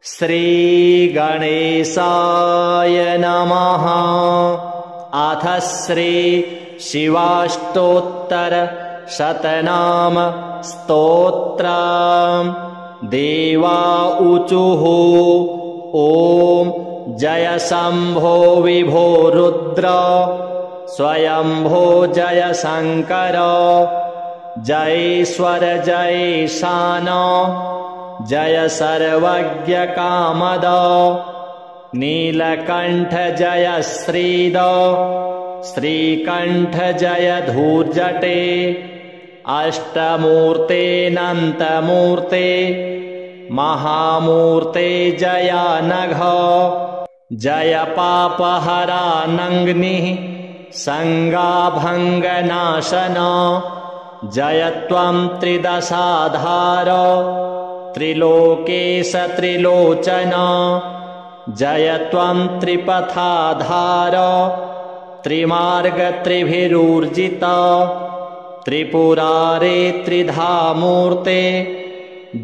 श्रीगणेशाय नमः। अथ श्री शिवाष्टोत्तर शतनाम स्तोत्रम्। देवा ऊचुः ॐ जय शम्भो विभो रुद्र स्वयंभो जय शंकर जयेश्वर जयेशान जय सर्वज्ञ कामद नीलकंठ जय श्रीद श्रीकंठ जय धूर्जटे अष्टमूर्ते नंतमूर्ते महामूर्ते जयानघ जय पापहरा नंग्निः संगाभंगनाशन जय त्वं त्रिदशाधार त्रिलोकेश त्रिलोचन जय त्वं त्रिपथाधार त्रिमार्ग त्रिभिरूर्जित त्रिपुरारे त्रिधामूर्ते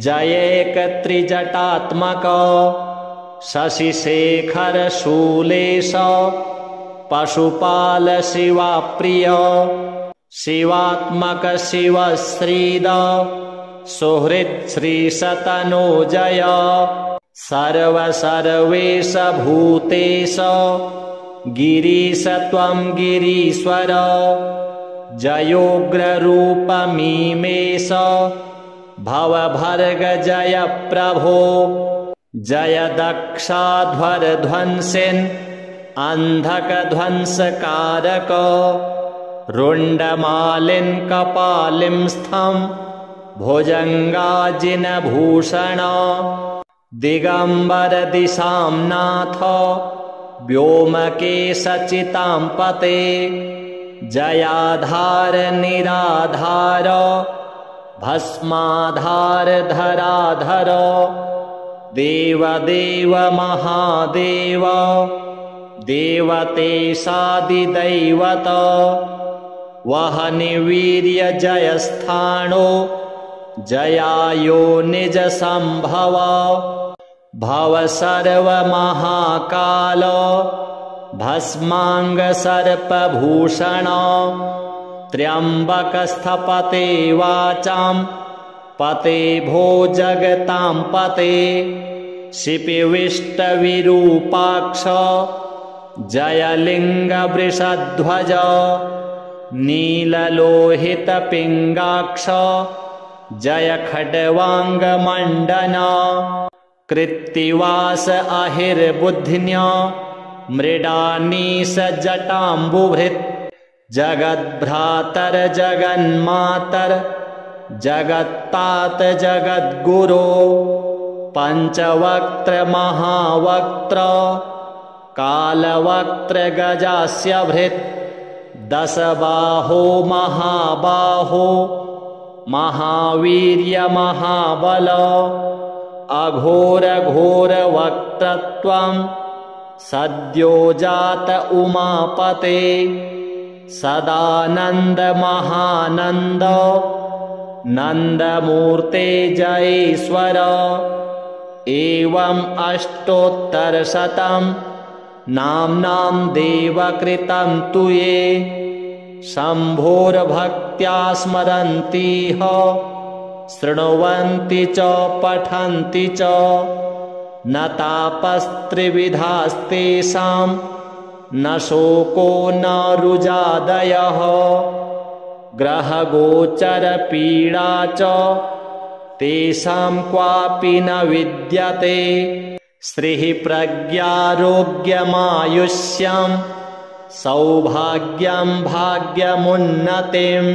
जयेक त्रिजटात्मक शशिशेखर शूलेश पशुपाल शिवाप्रिय शिवात्मक शिवश्रीद सुहृत् श्रीशतनोजय सर्वेश भूतेश गिरीश त्वं गिरीश्वर जयोग्ररूप मीमेश भवभर्ग जय प्रभो जय दक्षाध्वर ध्वंसिन् अंधक ध्वंसकारक रुण्डमालिन् कपालिं स्थं भुजंगाजिनभूषण दिगंबर दिशां नाथ व्योमकेशचितां पते जयाधार निराधार भस्माधार धराधर देवदेव महादेव देवतेशादिदैवत वहनिवीर्य जयस्थाणो जयायो निज संभव भव सर्व महाकाल भस्मांग सर्पभूषण त्र्यंबक स्थपते वाचां पते भो जगतां पते शिपिविष्ट विरूपाक्ष जयलिंग वृषध्वज नीललोहित पिंगाक्ष जय खड्वांग मंडन कृत्तिवास अहिर्बुद्ध्य मृडानीश जटाम्बुभृत् जगद्भ्रातर जगन्मातर जगत्तात जगद्गुरो पंचवक्त्र महावक्त्र कालवक्त्र गजास्य भृत् दशबाहो महाबाहो महावीर्य महाबल अघोर घोर वक्त्रत्वं सद्योजात उमापते सदानंद महानंद नंदमूर्ते जयेश्वर एवं अष्टोत्तरशतं नाम्नां देवकृतं तुये शम्भोर्भक्त्या स्मरन्तीह शृण्वन्ति च पठन्ति च न तापस्त्रिविधास्तेषां न शोको न रुजादयः ग्रहगोचरपीडा च तेषां क्वापि न विद्यते श्रीः प्रज्ञारोग्यमायुष्यं सौभाग्यं भाग्यमुन्नतिं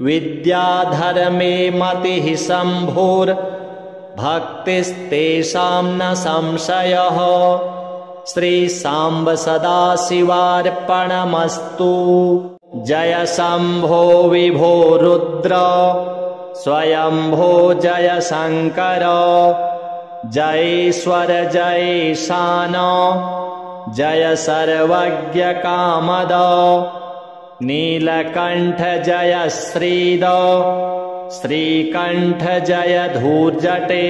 विद्याधर्मे मतिः शम्भोर्भक्तिस्तेषां न संशयः श्रीसाम्ब सदाशिवार्पणमस्तु। जय शम्भो विभो रुद्र स्वयंभो जय शंकर जयेश्वर जयेशान जय सर्वज्ञ कामद नीलकंठ जय श्रीद श्रीकंठ जय धूर्जटे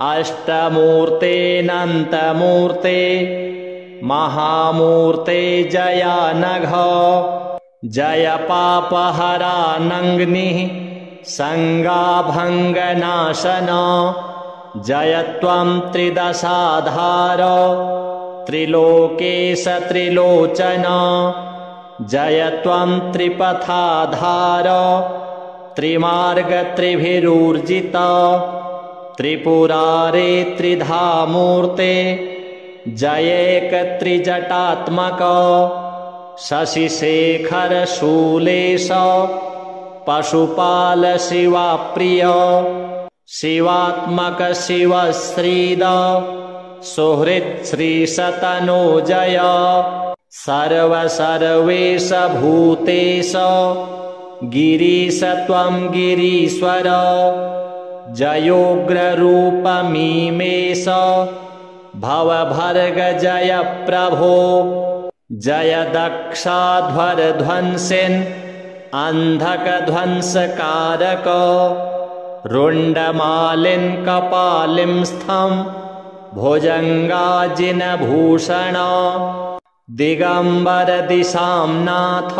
अष्टमूर्तेऽनन्तमूर्ते महामूर्ते जयानघ जय पापहरानङ्निः संगाभङ्गनाशन जय त्वं त्रिदशाधार त्रिलोकेश त्रिलोचन जय त्वं त्रिपथाधार त्रिमार्ग त्रिभिरूर्जित त्रिपुरारे त्रिधामूर्ते जयेक त्रिजटात्मक शशिशेखर शूलेश पशुपाल शिवाप्रिय शिवात्मक शिवश्रीद सुहृत् श्रीशतनोजय सर्वसर्वेश भूतेश गिरीश त्वं गिरीश्वर जयोग्ररूपमीमेश भवभर्ग जय प्रभो जय दक्षाध्वरध्वंसिन् अन्धकध्वंसकारक रुण्डमालिन् कपालिं स्थं भुजङ्गाजिनभूषण दिगम्बर दिशां नाथ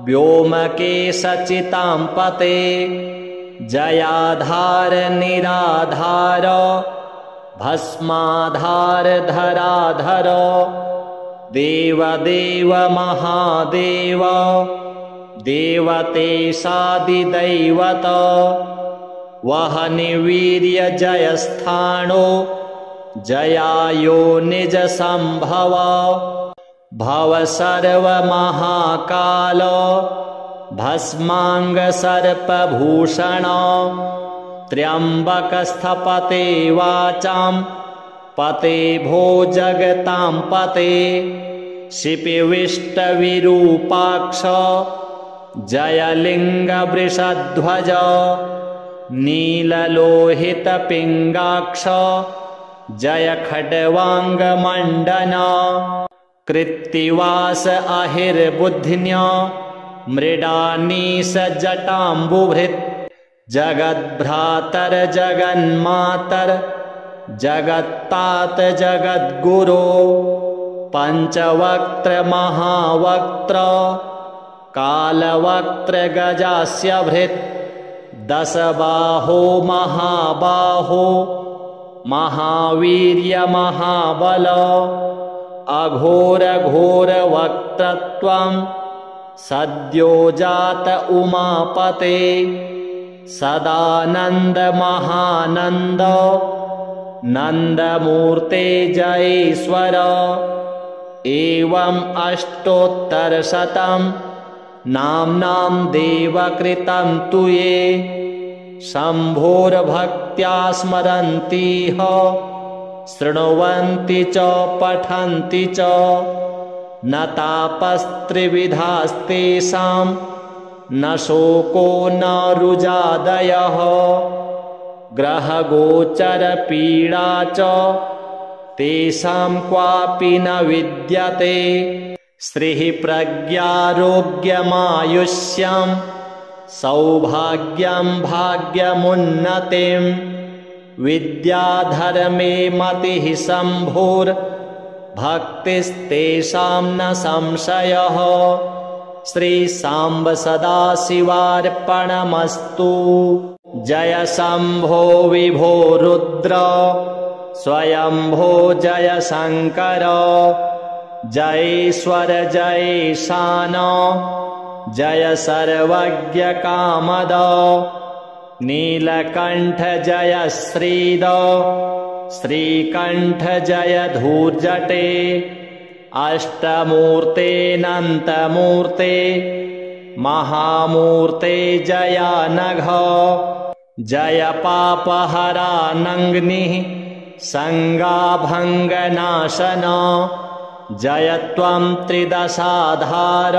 व्योमकेशचितां पते जयाधार निराधार भस्माधार धराधर देवदेव महादेव देवतेशादिदैवत वहनिवीर्य जयस्थाणो जयायो निज संभव भव सर्वमहाकाल भस्मांग सर्पभूषण त्र्यंबकस्थपते वाचां पते भो जगतां पते शिपिविष्टविरूपाक्ष जयलिङ्गवृषध्वज नीललोहितपिङ्गाक्ष जय खड्वाङ्गमण्डन कृत्तिवास अहिर्बुद्ध्य मृडानीश जटाम्बुभृत् जगद्भ्रातर जगन्मातर जगत्तात जगद्गुरो पंचवक्त्र महावक्त्र कालवक्त्र गजास्य भृत् दशबाहो महाबाहो महावीर्य महाबल अघोर घोर वक्त्रत्वं सद्यो जात उमापते सदानंद महानंद नंदमूर्ते जयेश्वर एवं अष्टोत्तरशतं नाम्नां देवकृतं तु ये शम्भोर्भक्त्या स्मरन्तीह शृण्वन्ति च पठन्ति च न तापस्त्रिविधास्तेषां न शोको न रुजादयः ग्रहगोचरपीडा च तेषां क्वापि न विद्यते श्रीः प्रज्ञारोग्यमायुष्यं सौभाग्यं भाग्यमुन्नतिं विद्याधर्मे मतिः शम्भुर्भक्तिस्तेषां न संशयः श्रीसाम्ब सदाशिवार्पणमस्तु जय शम्भो विभो रुद्र स्वयंभो जय शंकर जयेश्वर जयेशान जय सर्वज्ञ कामद नीलकंठ जय श्रीद श्रीकंठ जय धूर्जटे अष्टमूर्तेऽनन्तमूर्ते महामूर्ते जयानघ जय पापहरानङ्निः संगाभङ्गनाशन जय त्वं त्रिदशाधार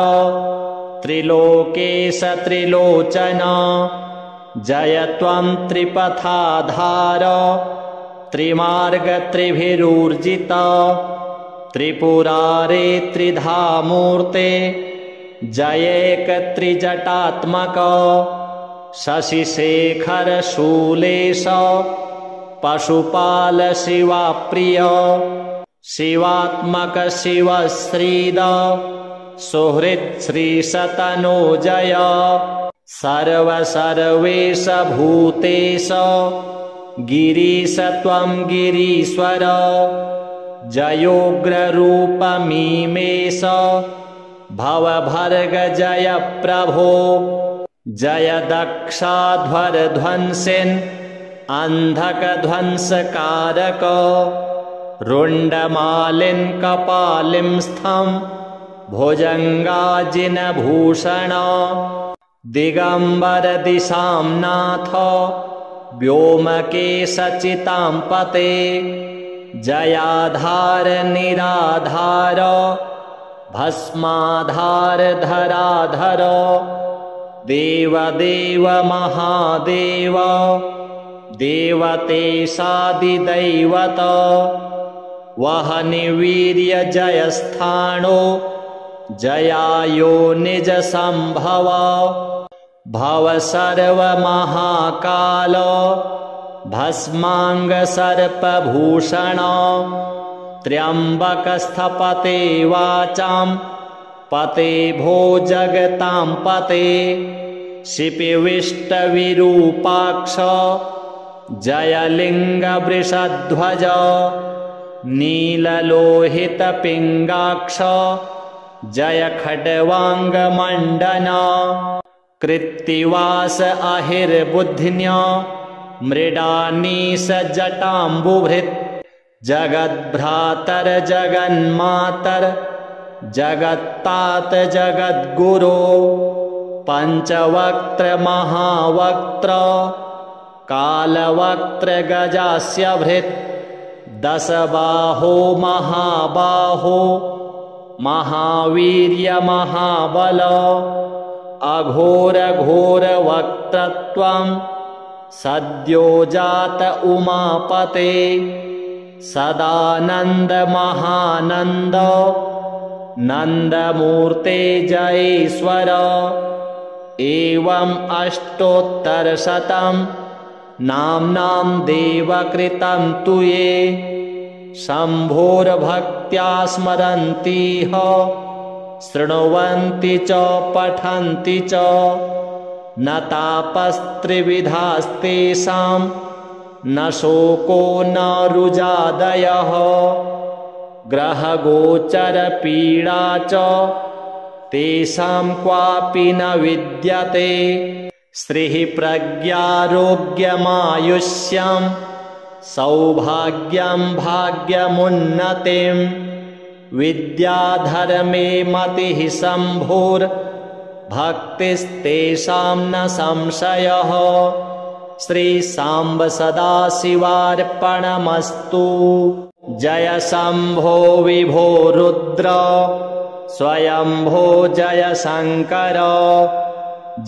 त्रिलोकेश त्रिलोचन जय त्वं त्रिपथाधार त्रिमार्ग त्रिभिरूर्जित त्रिपुरारे त्रिधामूर्ते जयेक त्रिजटात्मक शशिशेखर शूलेश पशुपाल शिवाप्रिय शिवात्मक शिवश्रीद सुहृत् श्रीशतनोजय सर्वेश भूतेश गिरीश त्वं गिरीश्वर जयोग्ररूपमीमेश भवभर्ग जय प्रभो जय दक्षाध्वरध्वंसिन् अन्धकध्वंसकारक रुण्डमालिन् कपालिं स्थं भुजङ्गाजिनभूषण दिगम्बर दिशां नाथ व्योमकेशचितां पते जयाधार निराधार भस्माधार धराधर देवदेव महादेव देवतेशादिदैवत वहनिवीर्य जयस्थाणो जयायो निज संभव भव सर्वमहाकाल भस्मांग सर्पभूषण त्र्यंबकस्थपते वाचां पते भो जगतां पते शिपिविष्टविरूपाक्ष जयलिङ्गवृषध्वज नीललोहितपिङ्गाक्ष जय खड्वाङ्गमण्डन कृत्तिवास अहिर्बुद्ध्य मृडानीश जटाम्बुभृत् जगद्भ्रातर जगन्मातर जगत्तात जगद्गुरो पंचवक्त्र महावक्त्र कालवक्त्र गजास्य भृत् दशबाहो महाबाहो महावीर्य महाबल अघोर घोर वक्त्रत्वं सद्योजात उमापते सदानंद महानंद नंदमूर्ते जयेश्वर एवं अष्टोत्तरशतं नाम्नां देवकृतं तु ये शम्भोर्भक्त्या स्मरन्तीह शृण्वन्ति च पठन्ति च न तापस्त्रिविधास्तेषां न शोको न रुजादयः ग्रहगोचरपीडा च तेषां क्वापि न विद्यते श्रीः प्रज्ञारोग्यमायुष्यं सौभाग्यं भाग्यमुन्नतिं विद्याधर्मे मतिः शम्भुर्भक्तिस्तेषां न संशयः श्रीसाम्ब सदाशिवार्पणमस्तु जय शम्भो विभो रुद्र स्वयंभो जय शंकर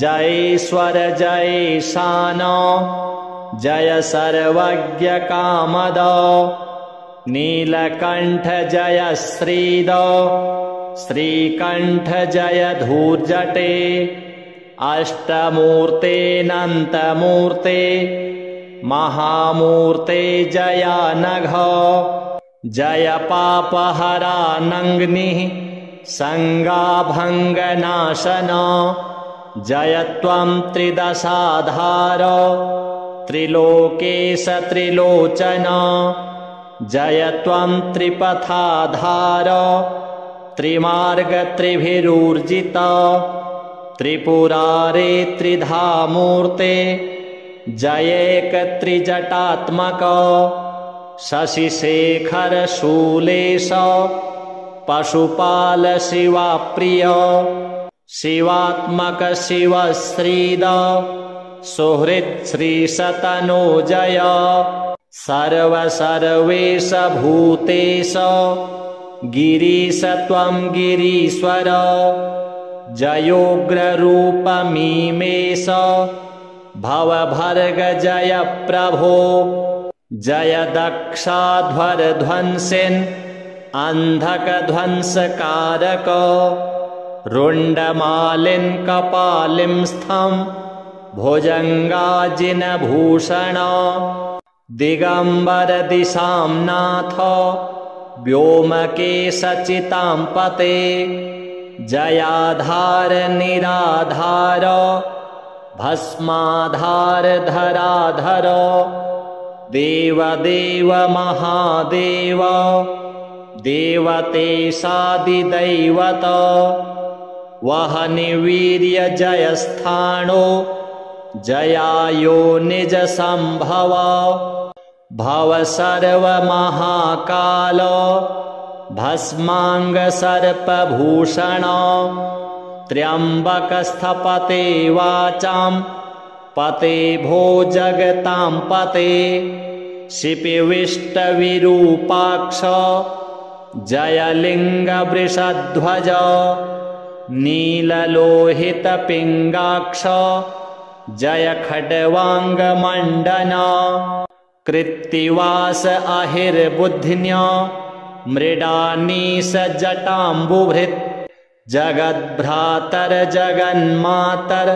जयेश्वर जयेशान जय सर्वज्ञ कामद नीलकंठ जय श्रीद श्रीकंठ जय धूर्जटे अष्टमूर्तेऽनन्तमूर्ते महामूर्ते जयानघ जय पापहरा नङ्ग्निः संगाभंगनाशन जय त्वं त्रिदशाधार त्रिलोकेश त्रिलोचन जय त्वं त्रिपथाधार त्रिमार्ग त्रिभिरूर्जित त्रिपुरारे त्रिधामूर्ते जयेक त्रिजटात्मक शशिशेखर शूलेश पशुपाल शिवाप्रिय शिवात्मक शिवश्रीद सुहृत् श्रीशतनोजय सर्वेश भूतेश गिरीश त्वं गिरीश्वर जयोग्ररूपमीमेश भवभर्ग जय प्रभो जय दक्षाध्वरध्वंसिन् अन्धकध्वंसकारक रुण्डमालिन् कपालिं स्थं भुजङ्गाजिनभूषण दिगंबर दिशां नाथ व्योमकेश चितांपते जयाधार निराधार भस्माधार धराधर देवदेव महादेव देवतेशादिदैवत वहनिवीर्य जयस्थाणो जयायो निज संभव भव सर्व महाकाल भस्मांग सर्पभूषण त्र्यंबक स्थपते वाचां पते भो जगतां पते शिपिविष्ट विरूपाक्ष जयलिंग वृषध्वज नीललोहित पिंगाक्ष जय खड्वांग मंडन कृत्तिवास अहिर्बुद्धिन्य मृडानीश जटाम्बुभृत् जगद्भ्रातर जगन्मातर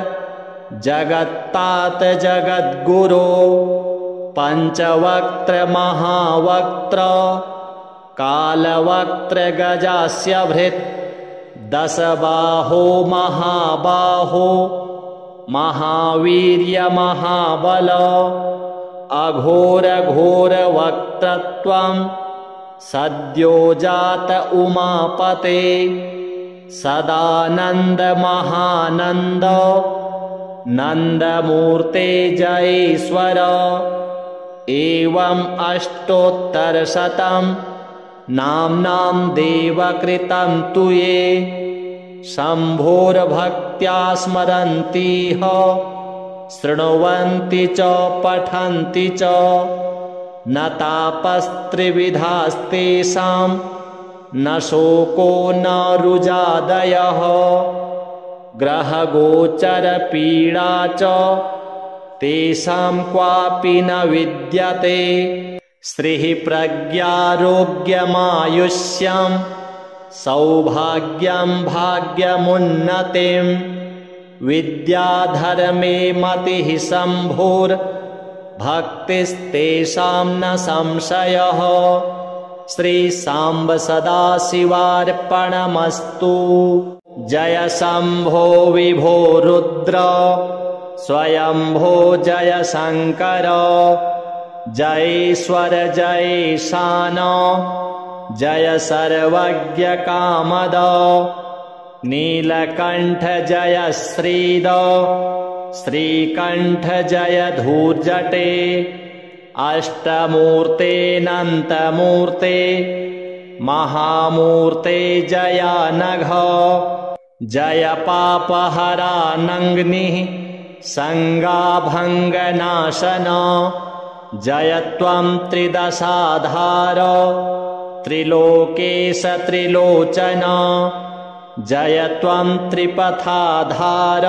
जगत्तात जगद्गुरो पंचवक्त्र महावक्त्र कालवक्त्र गजास्य भृत् दशबाहो महाबाहो महावीर्य महाबल अघोर घोर वक्त्रत्वं सद्यो जात उमापते सदानंद महानंद नंदमूर्ते जयेश्वर एवं अष्टोत्तरशतं नाम्नां देवकृतं तु ये शम्भोर्भक्त्या स्मरन्तीह शृण्वन्ति च पठन्ति च न तापस्त्रिविधास्तेषां न शोको न रुजादयः ग्रहगोचरपीडा च तेषां क्वापि न विद्यते श्रीः प्रज्ञारोग्यमायुष्यं सौभाग्यं भाग्यमुन्नतिं विद्याधर्मे मतिः शम्भोर्भक्तिस्तेषां न संशयः श्रीसाम्ब सदाशिवार्पणमस्तु जय शम्भो विभो रुद्र स्वयंभो जय शंकर जयेश्वर जयेशान जय सर्वज्ञ कामद नीलकंठ जय श्रीद श्रीकंठ जय धूर्जटे अष्टमूर्ते नंतमूर्ते महामूर्ते जयानघ जय पापहरा नंग्निः संगाभंगनाशन जय त्वं त्रिदशाधार त्रिलोकेश त्रिलोचन जय त्वं त्रिपथाधार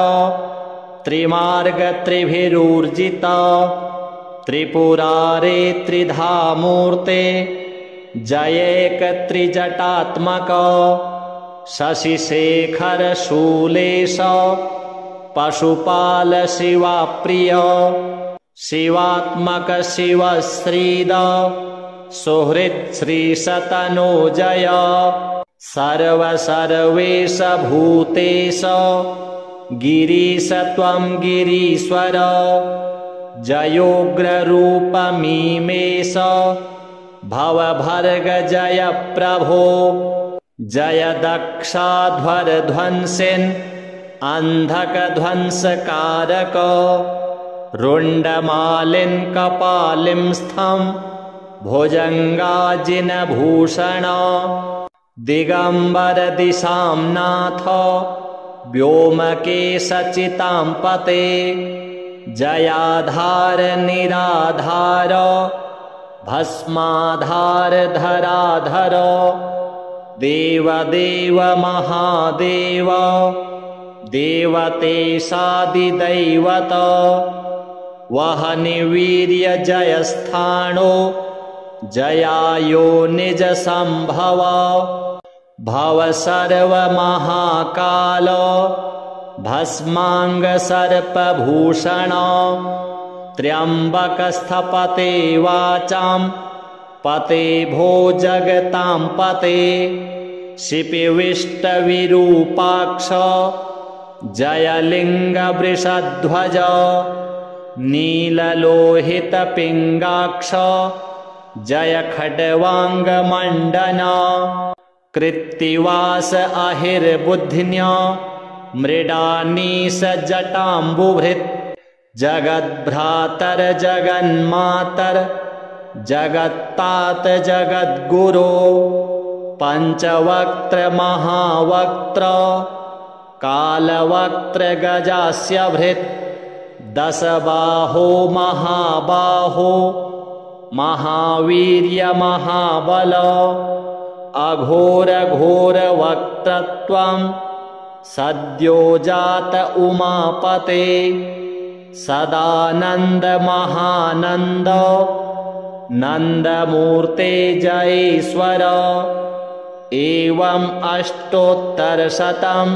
त्रिमार्ग त्रिभिरूर्जित त्रिपुरारे त्रिधामूर्ते जयेक त्रिजटात्मक शशिशेखर शूलेश पशुपाल शिवाप्रिय शिवात्मक शिवश्रीद सुहृत् श्रीशतनोजय सर्वसर्वेश भूतेश गिरीश त्वं गिरीश्वर जयोग्ररूपमीमेश भवभर्ग जय प्रभो जय दक्षाध्वरध्वंसिन् अंधकध्वंसकारक रुण्डमालिन् कपालिं स्थं भुजङ्गाजिनभूषण दिगंबर दिशां नाथ व्योमकेशचितां पते जयाधार निराधार भस्माधार धराधर देवदेव महादेव देवतेशादिदैवत वहनिवीर्य जयस्थाणो जयायो निज संभव भव सर्व महाकाल भस्मांग सर्पभूषण त्र्यम्बकस्थपते वाचां पते भो जगतां पते शिपिविष्टविरूपाक्ष जय लिङ्गवृषध्वज नीललोहितपिङ्गाक्ष जय खड्वाङ्गमण्डन कृत्तिवास अहिर्बुद्ध्न्य मृडानीश जटाम्बुभृत् जगद्भ्रातर जगन्मातर जगत्तात जगद्गुरो पञ्चवक्त्र महावक्त्र कालवक्त्र गजास्य भृत् दशबाहो महाबाहो महावीर्य महाबल अघोर घोर वक्त्रत्वं सद्यो जात उमापते सदानंद महानंद नंदमूर्ते जयेश्वर एवं अष्टोत्तरशतं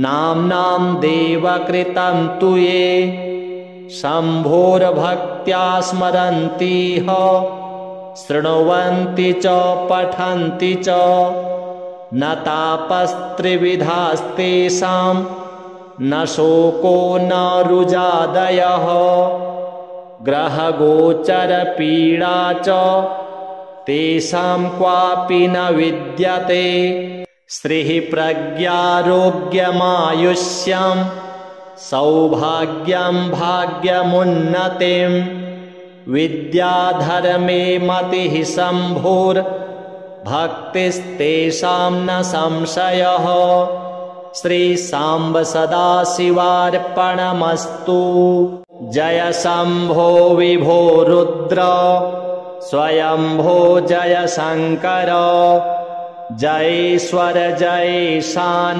नाम्नां देवकृतं तु ये शम्भोर्भक्त्या स्मरन्तीह शृण्वन्ति च पठन्ति च न तापस्त्रिविधास्तेषां न शोको न रुजादयः ग्रहगोचरपीडा च तेषां क्वापि न विद्यते श्रीः प्रज्ञारोग्यमायुष्यं सौभाग्यं भाग्यमुन्नतिं विद्याधर्मे मतिः शम्भोर्भक्तिस्तेषां न संशयः श्रीसाम्ब सदाशिवार्पणमस्तु जय शम्भो विभो रुद्र स्वयंभो जय शंकर जयेश्वर जयेशान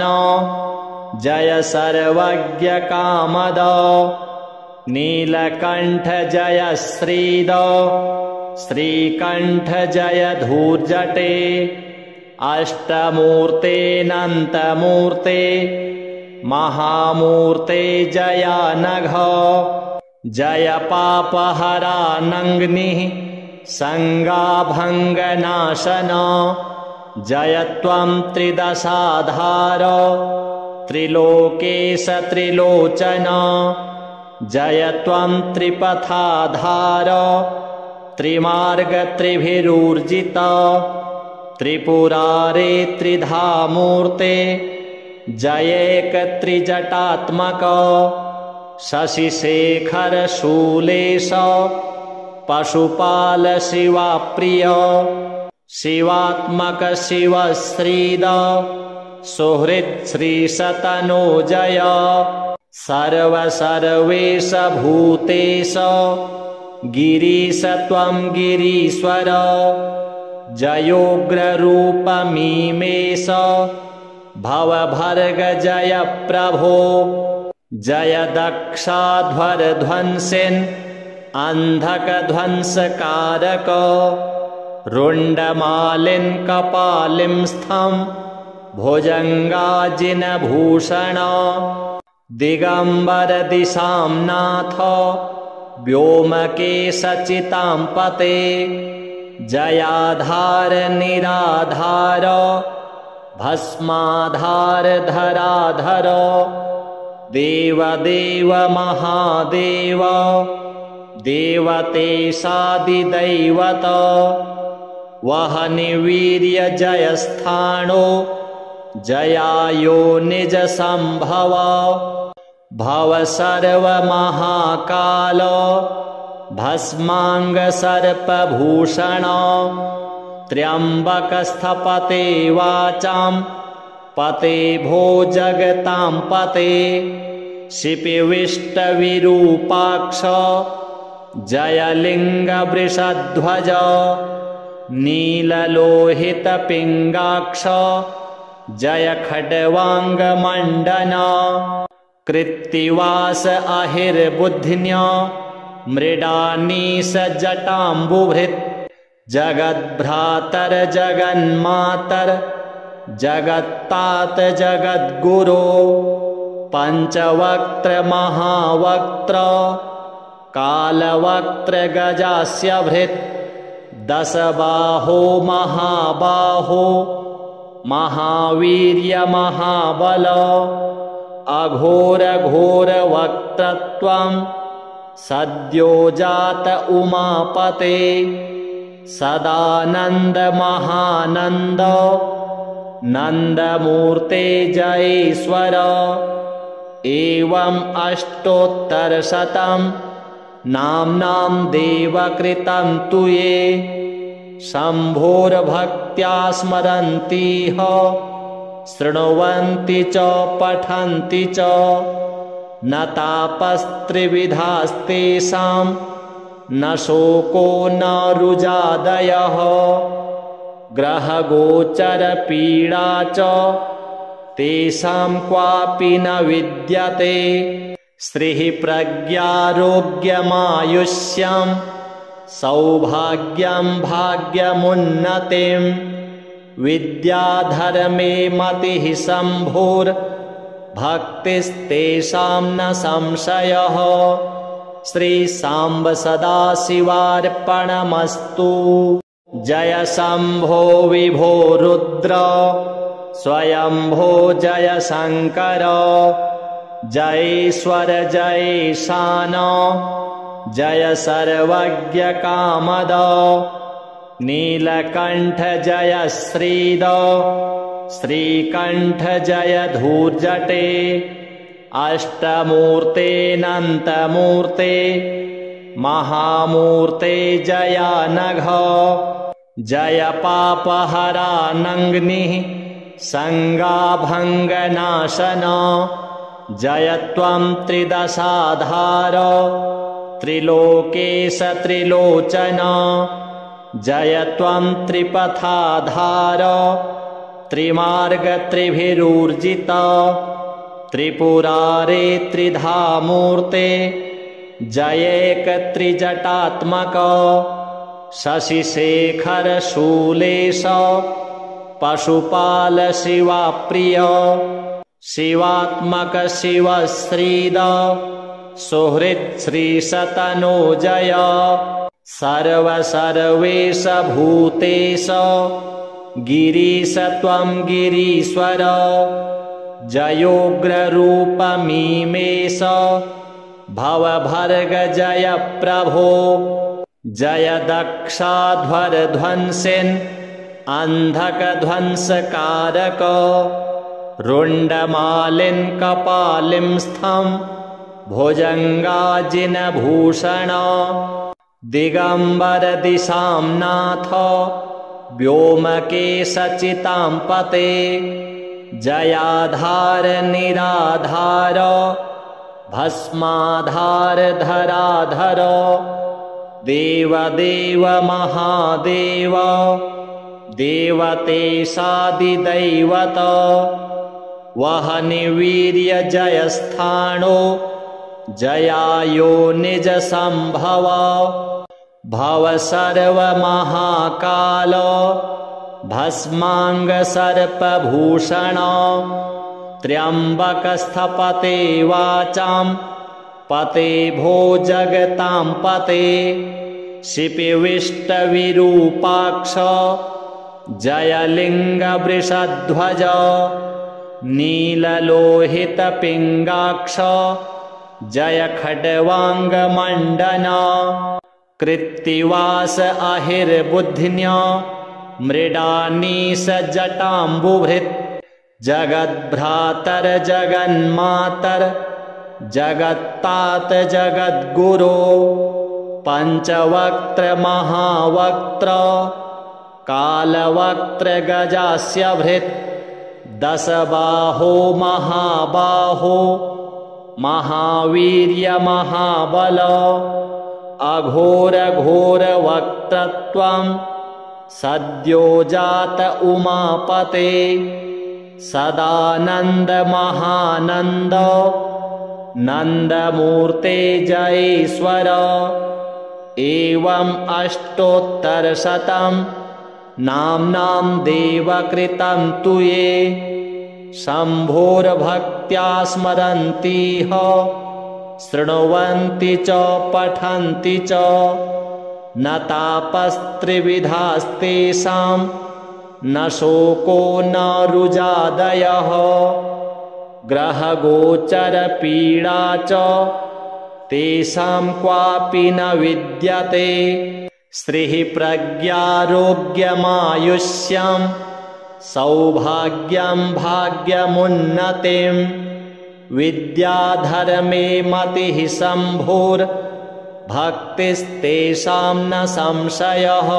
जय सर्वज्ञ कामद नीलकंठ जय श्रीद श्रीकंठ जय धूर्जटे अष्टमूर्ते नंतमूर्ते महामूर्ते जयानघ जय पापहरा नंग्निः संगाभंगनाशन जय त्वं त्रिदशाधार त्रिलोकेश त्रिलोचन जय त्वं त्रिपथाधार त्रिमार्ग त्रिभिरूर्जित त्रिपुरारे त्रिधामूर्ते जयेक त्रिजटात्मक शशिशेखर शूलेश पशुपाल शिवाप्रिय शिवात्मक शिवश्रीद सुहृत् श्रीशतनोजय सर्वसर्वेश भूतेश गिरीश त्वं गिरीश्वर जयोग्ररूपमीमेश भवभर्ग जय प्रभो जय दक्षाध्वरध्वंसिन् अन्धकध्वंसकारक रुण्डमालिन् कपालिं स्थं भुजङ्गाजिनभूषण दिगम्बर दिशां नाथ व्योमकेशचितां पते जयाधार निराधार भस्माधार धराधर देवदेव महादेव देवतेशादिदैवत वहनिवीर्य जयस्थाणो जयायो निज संभव भव सर्वमहाकाल भस्मांग सर्पभूषण त्र्यंबकस्थपते वाचां पते भो जगतां पते शिपिविष्टविरूपाक्ष जयलिङ्गवृषध्वज नीललोहितपिङ्गाक्ष जय खड्वाङ्गमण्डन कृत्तिवास अहिर्बुद्ध्न्य मृडानीश जटाम्बुभृत् जगद्भ्रातर जगन्मातर जगत्तात जगद्गुरो पञ्चवक्त्र महावक्त्र कालवक्त्रगजास्य भृत् दशबाहो महाबाहो महावीर्यमहाबल अघोरघोरवक्त्रत्वं सद्यो जात उमापते सदानंद महानंद नंदमूर्ते जयेश्वर एवं अष्टोत्तरशतं नाम्नां देवकृतं तु ये शम्भोर्भक्त्या स्मरन्तीह शृण्वन्ति च पठन्ति च न तापस्त्रिविधास्तेषां न शोको न रुजादयः ग्रहगोचरपीडा च तेषां क्वापि न विद्यते श्रीः प्रज्ञारोग्यमायुष्यं सौभाग्यं भाग्यमुन्नतिं विद्याधर्मे मतिः शम्भोर्भक्तिस्तेषां न संशयः श्रीसाम्ब सदाशिवार्पणमस्तु। जय शम्भो विभो रुद्र स्वयंभो जय शंकर जयेश्वर जयेशान जय सर्वज्ञ कामद नीलकंठ जय श्रीद श्रीकंठ जय धूर्जटे अष्टमूर्ते नंतमूर्ते महामूर्ते जयानघ जय पापहरा नंग्निः संगाभंगनाशन जय त्वं त्रिदशाधार त्रिलोकेश त्रिलोचन जय त्वं त्रिपथाधार त्रिमार्ग त्रिभिरूर्जित त्रिपुरारे त्रिधामूर्ते जयेक त्रिजटात्मक शशिशेखर शूलेश पशुपाल शिवाप्रिय शिवात्मक शिवश्रीद सुहृत् श्रीशतनोजय सर्वसर्वेश भूतेश गिरीश त्वं गिरीश्वर जयोग्ररूपमीमेश भवभर्ग जय प्रभो जय दक्षाध्वरध्वंसिन् अंधकध्वंसकारक रुण्डमालिन् कपालिंस्थं भुजङ्गाजिनभूषण दिगंबर दिशां नाथ व्योमकेशचितां पते जयाधार निराधार भस्माधार धराधर देवदेव महादेव देवतेशादिदैवत वहनिवीर्य जयस्थाणो जयायो निज संभव भव सर्व महाकाल भस्मांग सर्पभूषण त्र्यंबकस्थपते वाचां पते भो जगतां पते शिपिविष्टविरूपाक्ष जयलिंगवृषध्वज नीललोहितपिङ्गाक्ष जय खड्वांगमण्डन कृत्तिवास अहिर्बुद्धिन्य मृडानीश जटाम्बुभृत् जगद्भ्रातर जगन्मातर जगत्तात जगद्गुरो पंचवक्त्र महावक्त्र कालवक्त्र गजास्य भृत् दशबाहो महाबाहो महावीर्य महाबल अघोरघोरवक्त्रत्वं सद्यो जात उमापते सदानंद महानंद नंदमूर्ते जयेश्वर एवं अष्टोत्तरशतं नाम्नां देवकृतं तु ये शम्भोर्भक्त्या स्मरन्तीह शृण्वन्ति च पठन्ति च न तापस्त्रिविधास्तेषां न शोको न रुजादयः ग्रहगोचरपीडा च तेषां क्वापि न विद्यते श्रीः प्रज्ञारोग्यमायुष्यं सौभाग्यं भाग्यमुन्नतिं विद्याधर्मे मतिः शम्भुर्भक्तिस्तेषां न संशयः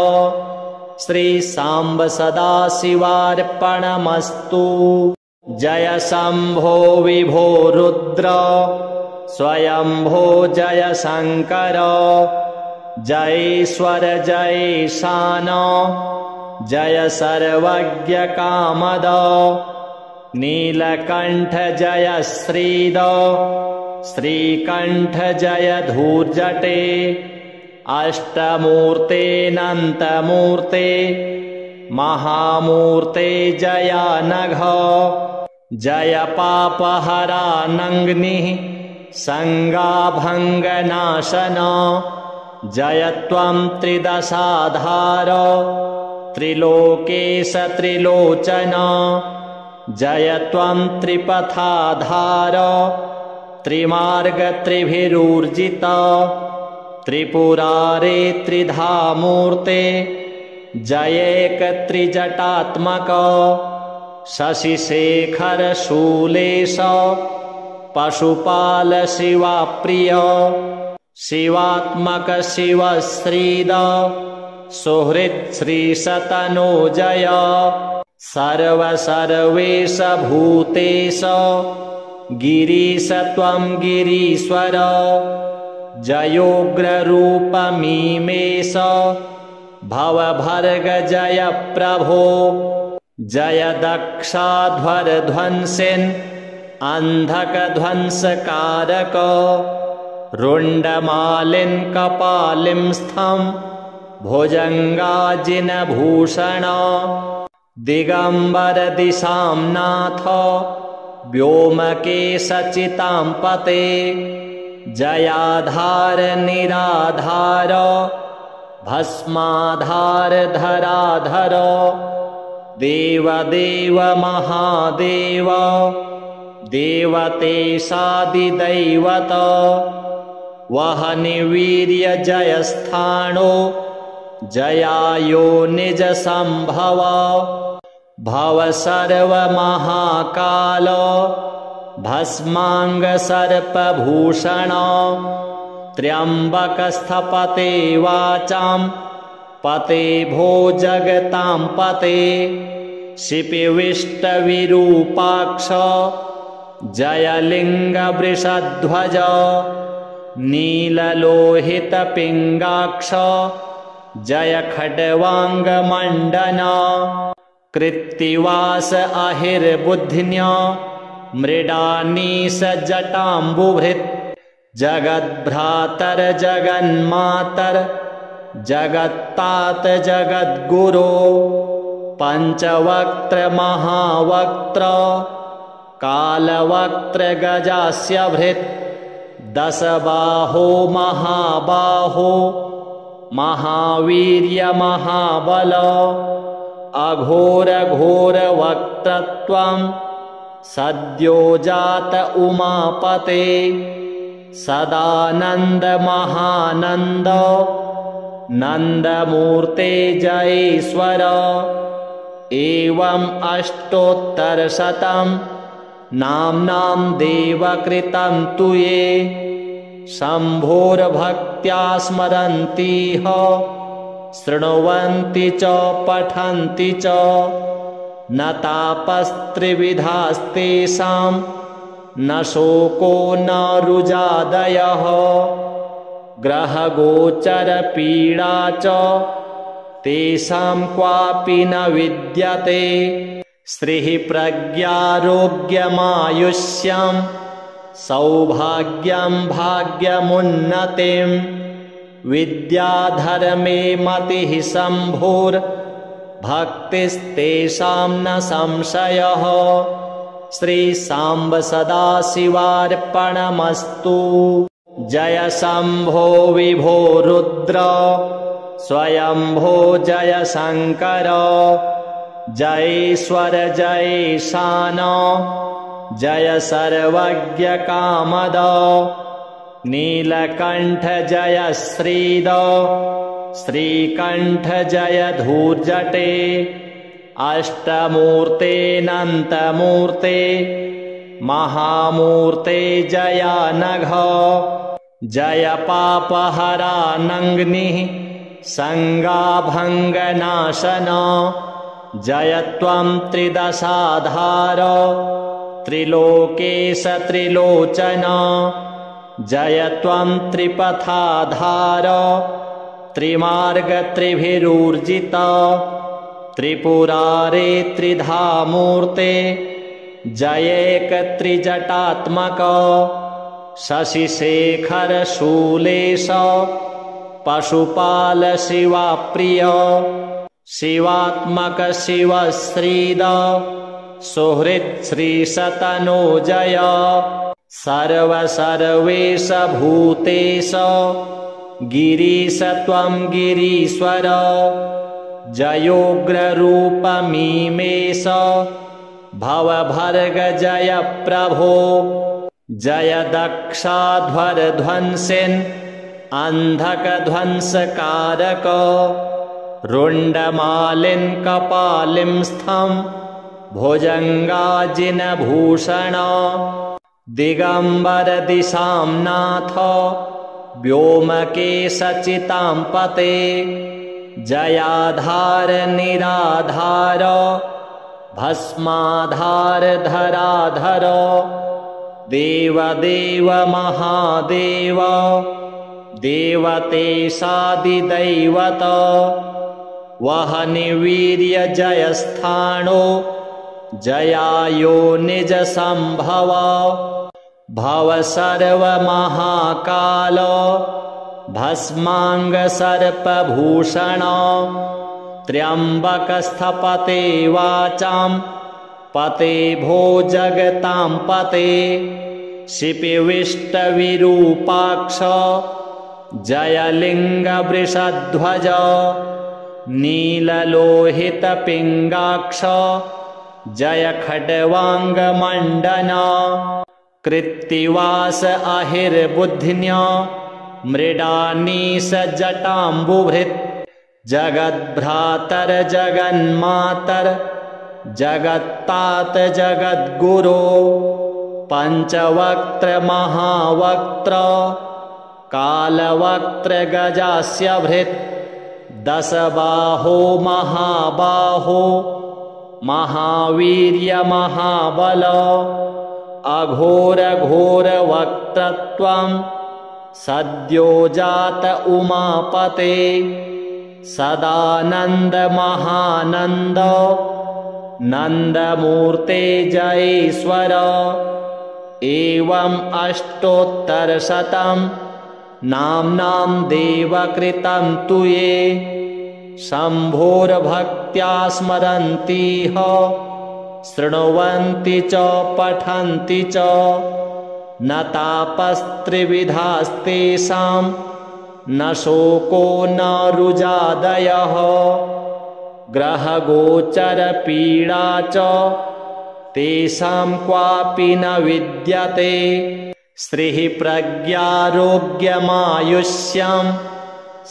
श्रीसाम्ब सदाशिवार्पणमस्तु। जय शम्भो विभो रुद्र स्वयंभो जय शंकर जयेश्वर जयेशान जय सर्वज्ञ कामद नीलकंठ जय श्रीद श्रीकंठ जय धूर्जटे अष्टमूर्तेऽनन्तमूर्ते महामूर्ते जयानघ जय पापहरा नङ्ग्निः संगाभंगनाशन जय त्वं त्रिदशाधार त्रिलोकेश त्रिलोचन जय त्वं त्रिपथाधार त्रिमार्ग त्रिभिरूर्जित त्रिपुरारे त्रिधामूर्ते जयेक त्रिजटात्मक शशिशेखर शूलेश पशुपाल शिवाप्रिय शिवात्मक शिवश्रीद सुहृत् श्रीशतनोजय सर्वसर्वेश भूतेश गिरीश त्वं गिरीश्वर जयोग्ररूपमीमेश भवभर्ग जय प्रभो जय दक्षाध्वरध्वंसिन् अंधकध्वंसकारक रुण्डमालिन् कपालिं स्थं भुजङ्गाजिनभूषण दिगंबर दिशां नाथ व्योमकेशचितां पते जयाधार निराधार भस्माधार धराधर देवदेव महादेव देवतेशादिदैवत वहनिवीर्य जयस्थाणो जयायो निज संभव भव सर्वमहाकाल भस्मांग सर्पभूषण त्र्यंबकस्थपते वाचां पते भो जगतां पते शिपिविष्टविरूपाक्ष जयलिंगवृषध्वज नीललोहितपिङ्गाक्ष जय खड्वांगमण्डन कृत्तिवास अहिर्बुद्ध्य मृडानीश जटाम्बुभृत् जगद्भ्रातर जगन्मातर जगत्तात जगद्गुरो पंचवक्त्र महावक्त्र कालवक्त्र गजास्य भृत् दशबाहो महाबाहो महावीर्य महाबल अघोर घोर वक्त्रत्वं सद्योजात उमापते सदानंद महानंद नंदमूर्ते जयेश्वर एवं अष्टोत्तरशतं नाम्नां देवकृतं तु ये शम्भोर्भक्त्या स्मरन्तीह शृण्वन्ति च पठन्ति च न तापस्त्रिविधास्तेषां न शोको न रुजादयः ग्रहगोचरपीडा च तेषां क्वापि न विद्यते श्रीः प्रज्ञारोग्यमायुष्यं सौभाग्यं भाग्यमुन्नतिं विद्याधर्मे मतिः शम्भुर्भक्तिस्तेषां न संशयः श्रीसाम्ब सदाशिवार्पणमस्तु। जय शम्भो विभो रुद्र स्वयंभो जय शङ्कर जयेश्वर जयेशान जय सर्वज्ञ कामद नीलकण्ठ जय श्रीद श्रीकण्ठ जय धूर्जटे अष्टमूर्तेऽनन्तमूर्ते महामूर्ते जयानघ जय पापहरानङ्ग्निः संगाभङ्गनाशन जय त्वं त्रिदशाधार त्रिलोकेश त्रिलोचन जय त्वं त्रिपथाधार त्रिमार्ग त्रिभिरूर्जित त्रिपुरारे त्रिधामूर्ते जयेक त्रिजटात्मक शशिशेखर शूलेश पशुपाल शिवाप्रिय शिवात्मक शिवश्रीद सुहृत् श्रीशतनोजय सर्वेश भूतेश गिरीश त्वं गिरीश्वर जयोग्ररूपमीमेश भवभर्ग जय प्रभो जय दक्षाध्वरध्वंसिन् अन्धकध्वंसकारक रुण्डमालिन् कपालिं स्थं भुजङ्गाजिनभूषण दिगम्बर दिशां नाथ व्योमकेशचितां पते जयाधार निराधार भस्माधार धराधर देवदेव महादेव देवतेशादिदैवत वहनिवीर्य जयस्थाणो जयायो निजसम्भव भव सर्वमहाकाल भस्मांग सर्पभूषण त्र्यम्बकस्थपते वाचां पते भो जगतां पते शिपिविष्टविरूपाक्ष जयलिङ्गवृषध्वज नीललोहितपिङ्गाक्ष जय खड्वाङ्गमण्डन कृत्तिवास अहिर्बुद्ध्य मृडानीश जटाम्बुभृत् जगद्भ्रातर जगन्मातर जगत्तात जगद्गुरो पञ्चवक्त्र महावक्त्र कालवक्त्र गजास्य भृत् दशबाहो महाबाहो महावीर्य महाबल अघोर घोर वक्त्रत्वं सद्योजात उमापते सदानंद महानंद नंदमूर्ते जयेश्वर एवं अष्टोत्तरशतं नाम्नां देवकृतं तु ये शम्भोर्भक्त्या स्मरन्तीह शृण्वन्ति च पठन्ति च न तापस्त्रिविधास्तेषां न शोको न रुजादयः ग्रहगोचरपीडा च तेषां क्वापि न विद्यते श्रीः प्रज्ञारोग्यमायुष्यं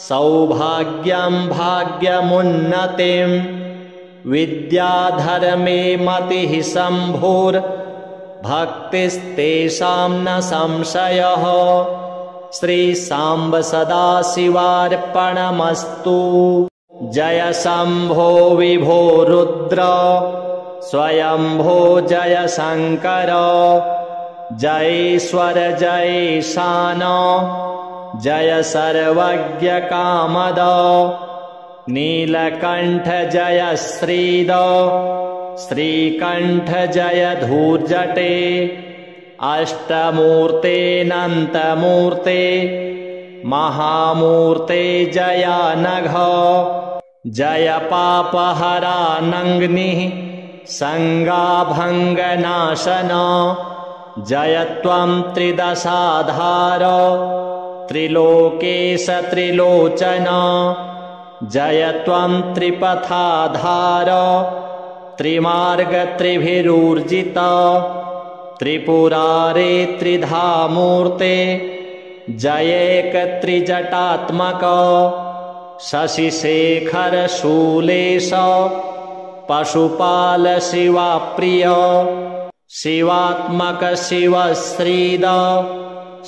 सौभाग्यं भाग्यमुन्नतिं विद्याधर्मे मतिः शम्भोर्भक्तिस्तेषां न संशयः श्रीसाम्ब सदाशिवार्पणमस्तु। जय शम्भो विभो रुद्र स्वयंभो जय शङ्कर जयेश्वर जयेशान जय सर्वज्ञ कामद नीलकण्ठ जय श्रीद श्रीकण्ठ जय धूर्जटे अष्टमूर्तेऽनन्तमूर्ते महामूर्ते जयानघ जय पापहरानङ्ग्निः संगाभंगनाशन जय त्वं त्रिदशाधार त्रिलोकेश त्रिलोचन जय त्वं त्रिपथाधार त्रिमार्ग त्रिभिरूर्जित त्रिपुरारे त्रिधामूर्ते जयेक त्रिजटात्मक शशिशेखर शूलेश पशुपाल शिवाप्रिय शिवात्मक शिवश्रीद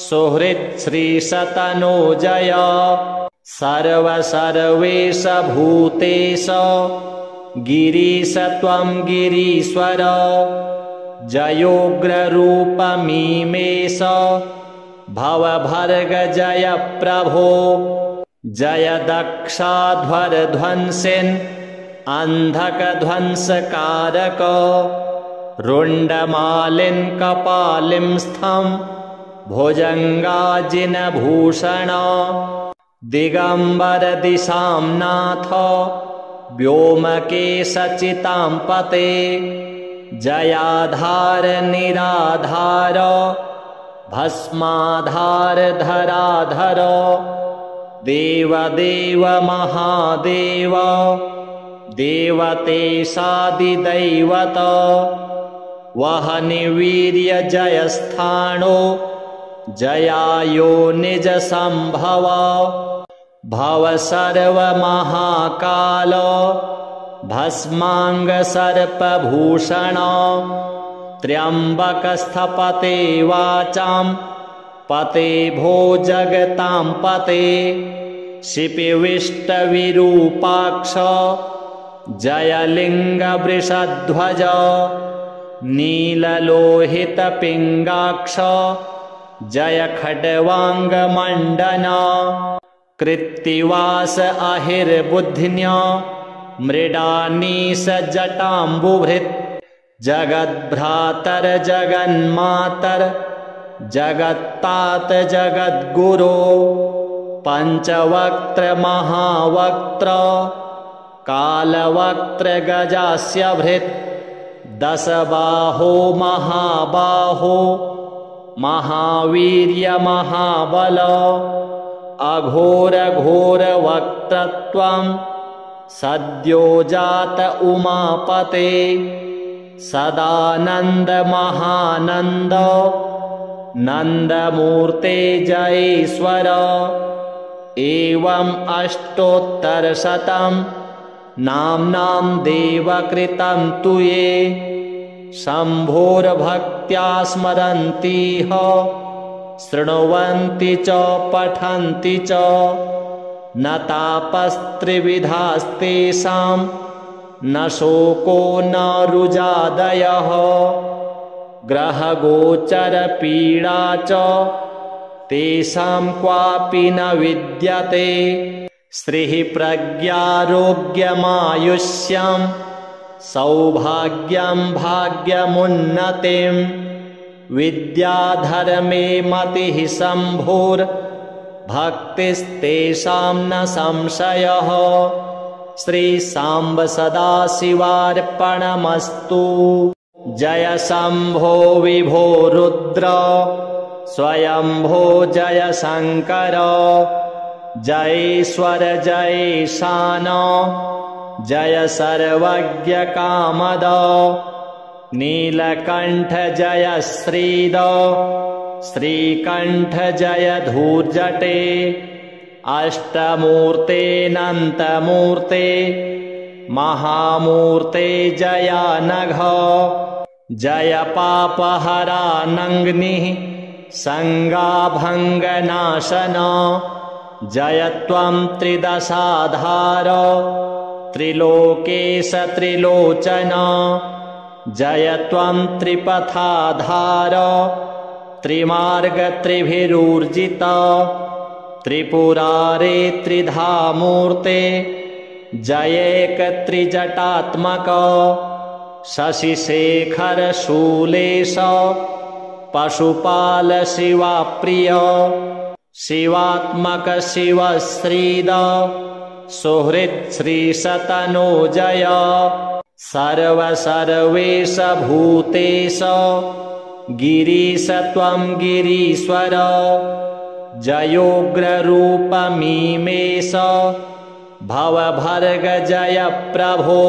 सुहृत् श्रीशतनोजय सर्वेश भूतेश गिरीश त्वं गिरीश्वर जयोग्ररूपमीमेश भवभर्ग जय प्रभो जय दक्षाध्वरध्वंसिन् अन्धकध्वंसकारक रुण्डमालिन् कपालिं स्थं भुजङ्गाजिनभूषण दिगम्बर दिशां नाथ व्योमकेशचितां पते जयाधार निराधार भस्माधार धराधर देवदेव महादेव देवतेशादिदैवत वहनिवीर्य जयस्थाणो जयायो निज संभव भव सर्वमहाकाल भस्मांग सर्पभूषण त्र्यंबकस्थपते वाचां पते भो जगतां पते शिपिविष्टविरूपाक्ष जयलिङ्गवृषध्वज नीललोहितपिङ्गाक्ष जय खड्वाङ्गमण्डन कृत्तिवास अहिर्बुद्ध्य मृडानीश जटाम्बुभृत् जगद्भ्रातर जगन्मातर जगत्तात जगद्गुरो पंचवक्त्र महावक्त्र कालवक्त्र गजास्य भृत् दशबाहो महाबाहो महावीर्य महाबल अघोर घोर वक्त्रत्वं सद्योजात उमापते सदानंद महानंद नंदमूर्ते जयेश्वर एवं अष्टोत्तरशतं नाम्नां देवकृतं तु ये शम्भोर्भक्त्या स्मरन्तीह शृण्वन्ति च पठन्ति च न तापस्त्रिविधास्तेषां न शोको न रुजादयः ग्रहगोचरपीडा च तेषां क्वापि न विद्यते श्रीः प्रज्ञारोग्यमायुष्यं सौभाग्यं भाग्यमुन्नतिं विद्याधर्मे मतिः शम्भोर्भक्तिस्तेषां न संशयः श्रीसाम्ब सदाशिवार्पणमस्तु जय शम्भो विभो रुद्र स्वयंभो जय शंकर जयेश्वर जयेशान जय सर्वज्ञ कामद नीलकंठ जय श्रीद श्रीकंठ जय धूर्जटे अष्टमूर्ते नंतमूर्ते महामूर्ते जयानघ जय पापहरा नंग्निः संगाभंगनाशन जय त्वं त्रिदशाधार त्रिलोकेश त्रिलोचन जय त्वं त्रिपथाधार त्रिमार्ग त्रिभिरूर्जित त्रिपुरारे त्रिधामूर्ते जयेक त्रिजटात्मक शशिशेखर शूलेश पशुपाल शिवाप्रिय शिवात्मक शिवश्रीद सुहृत् श्रीशतनोजय सर्वसर्वेश भूतेश गिरीश त्वं गिरीश्वर जयोग्ररूपमीमेश भवभर्ग जय प्रभो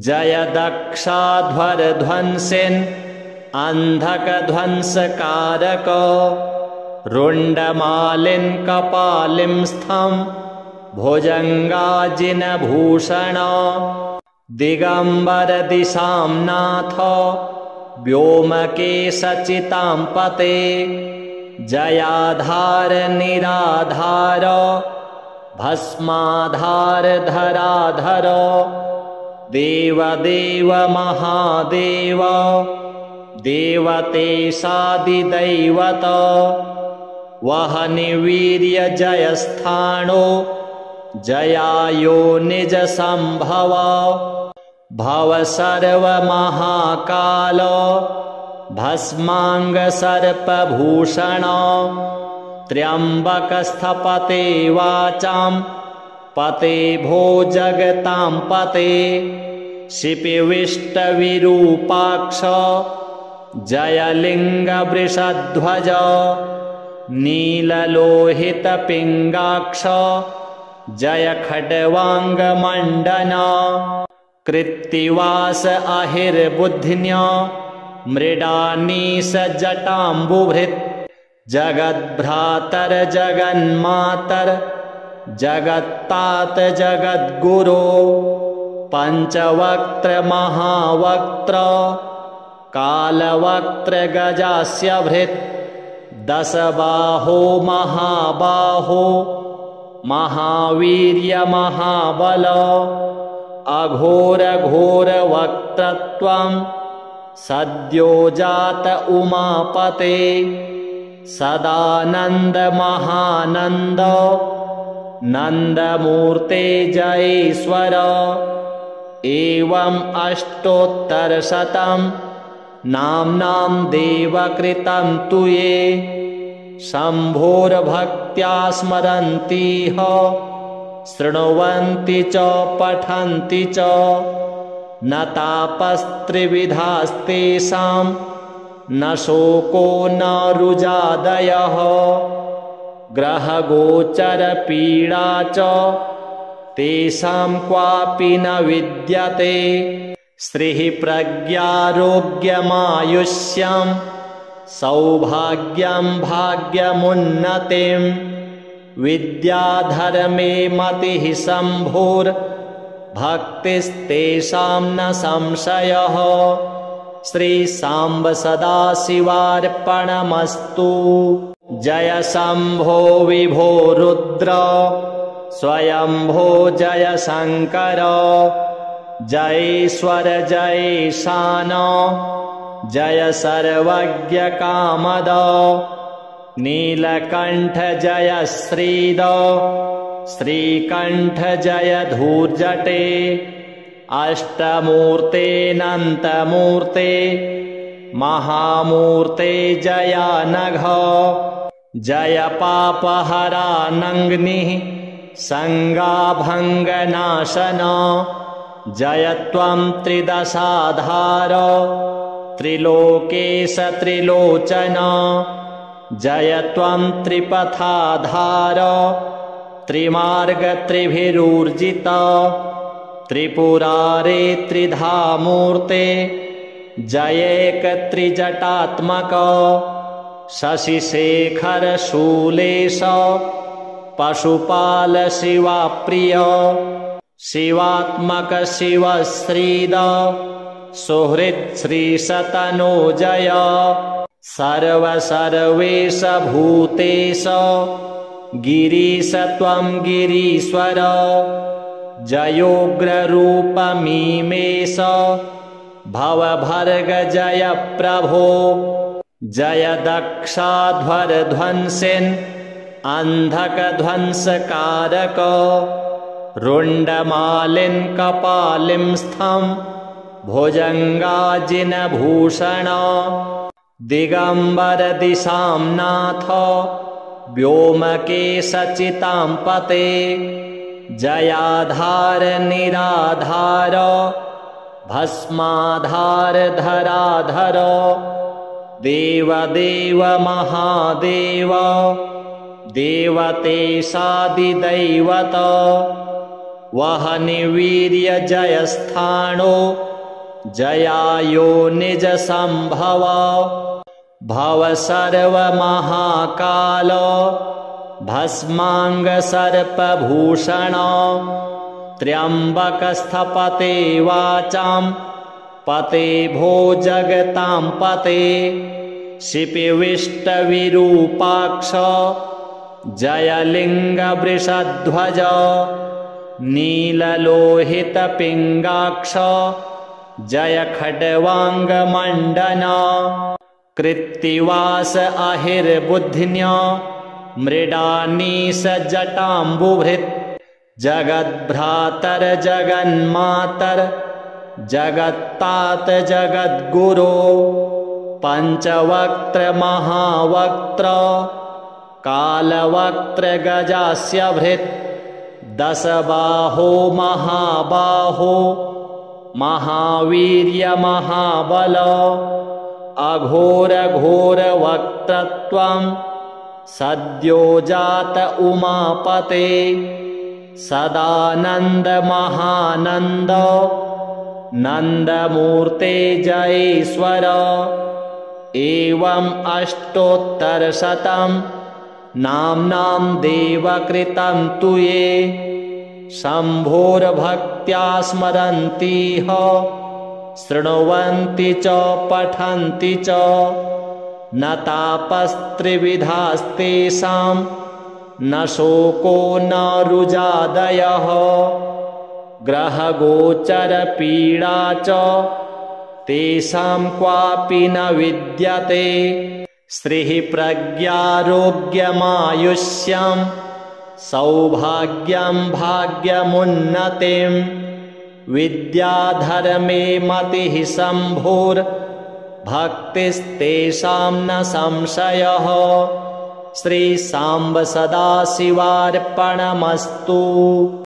जय दक्षाध्वरध्वंसिन् अन्धकध्वंसकारक रुण्डमालिन् कपालिं स्थं भुजङ्गाजिनभूषण दिगम्बर दिशां नाथ व्योमकेशचितां पते जयाधार निराधार भस्माधार धराधर देवदेव महादेव देवतेशादिदैवत वहनिवीर्य जयस्थाणो जयायो निज संभव भव सर्वमहाकाल भस्मांग सर्पभूषण त्र्यंबकस्थपते वाचां पते भो जगतां पते शिपिविष्टविरूपाक्ष जयलिङ्गवृषध्वज नीललोहितपिङ्गाक्ष जय खड्वाङ्गमण्डन कृत्तिवास अहिर्बुद्धिन्य मृडानीश जटाम्बुभृत् जगद्भ्रातर जगन्मातर जगत्तात जगद्गुरो पंचवक्त्र महावक्त्र कालवक्त्र गजास्य भृत् दशबाहो महाबाहो महावीर्य महाबल अघोर घोर वक्त्रत्वं सद्यो जात उमापते सदानंद महानंद नंदमूर्ते जयेश्वर एवं अष्टोत्तरशतं नाम्नां देवकृतं तु ये शम्भोर्भक्त्या स्मरन्तिह शृण्वन्ति च पठन्ति च न तापस्त्रिविधास्तेषां न शोको न रुजादयः ग्रहगोचरपीडा च तेषां क्वापि न विद्यते श्रीः प्रज्ञारोग्यमायुष्यं सौभाग्यं भाग्यमुन्नतिं विद्याधर्मे मतिः शम्भुर्भक्तिस्तेषां न संशयः श्रीसाम्ब सदाशिवार्पणमस्तु जय शम्भो विभो रुद्र स्वयंभो जय शंकर जयेश्वर जयेशान जय सर्वज्ञ कामद नीलकंठ जय श्रीद श्रीकंठ जय धूर्जटे अष्टमूर्ते नंतमूर्ते महामूर्ते जयानघ जय पापहरा नंग्निः संगाभंगनाशन जय त्वं त्रिदशाधार त्रिलोकेश त्रिलोचन जय त्वं त्रिपथाधार त्रिमार्ग त्रिभिरूर्जित त्रिपुरारे त्रिधामूर्ते जयेक त्रिजटात्मक शशिशेखर शूलेश पशुपाल शिवाप्रिय शिवात्मक शिवश्रीद सुहृत् श्रीशतनोजय सर्वसर्वेश भूतेश गिरीश त्वं गिरीश्वर जयोग्ररूपमीमेश भवभर्ग जय प्रभो जय दक्षाध्वरध्वंसिन् अन्धकध्वंसकारक रुण्डमालिन् कपालिं स्थं भुजङ्गाजिनभूषण दिगम्बर दिशां नाथ व्योमकेशचितां पते जयाधार निराधार भस्माधारधराधर देवदेव महादेव देवतेशादिदैवत वह्निवीर्यजयस्थाणो जयायो निजसम्भव भव सर्वमहाकाल भस्माङ्गसर्पभूषण त्र्यम्बकस्थपते वाचां पते भो जगतां पते शिपिविष्टविरूपाक्ष जयलिङ्गवृषध्वज नीललोहितपिङ्गाक्ष जय खड्वाङ्गमण्डन कृत्तिवास अहिर्बुध्न्य मृडानीश जटाम्बुभृत् जगद्भ्रातर जगन्मातर जगत्तात जगद्गुरो पञ्चवक्त्र महावक्त्र कालवक्त्र गजास्य भृत् दशबाहो महाबाहो महावीर्य महाबल अघोर घोर वक्त्रत्वं सद्यो जात उमापते सदानंद महानंद नंदमूर्ते जयेश्वर एवं अष्टोत्तरशतं नाम्नां देवकृतं तु ये शम्भोर्भक्त्या स्मरन्तीह शृण्वन्ति च पठन्ति च न तापस्त्रिविधास्तेषां न शोको न रुजादयः ग्रहगोचरपीडा च तेषां क्वापि न विद्यते श्रीः प्रज्ञारोग्यमायुष्यं सौभाग्यं भाग्यमुन्नतिं विद्याधर्मे मतिः शम्भुर्भक्तिस्तेषां न संशयः श्रीसाम्ब सदाशिवार्पणमस्तु।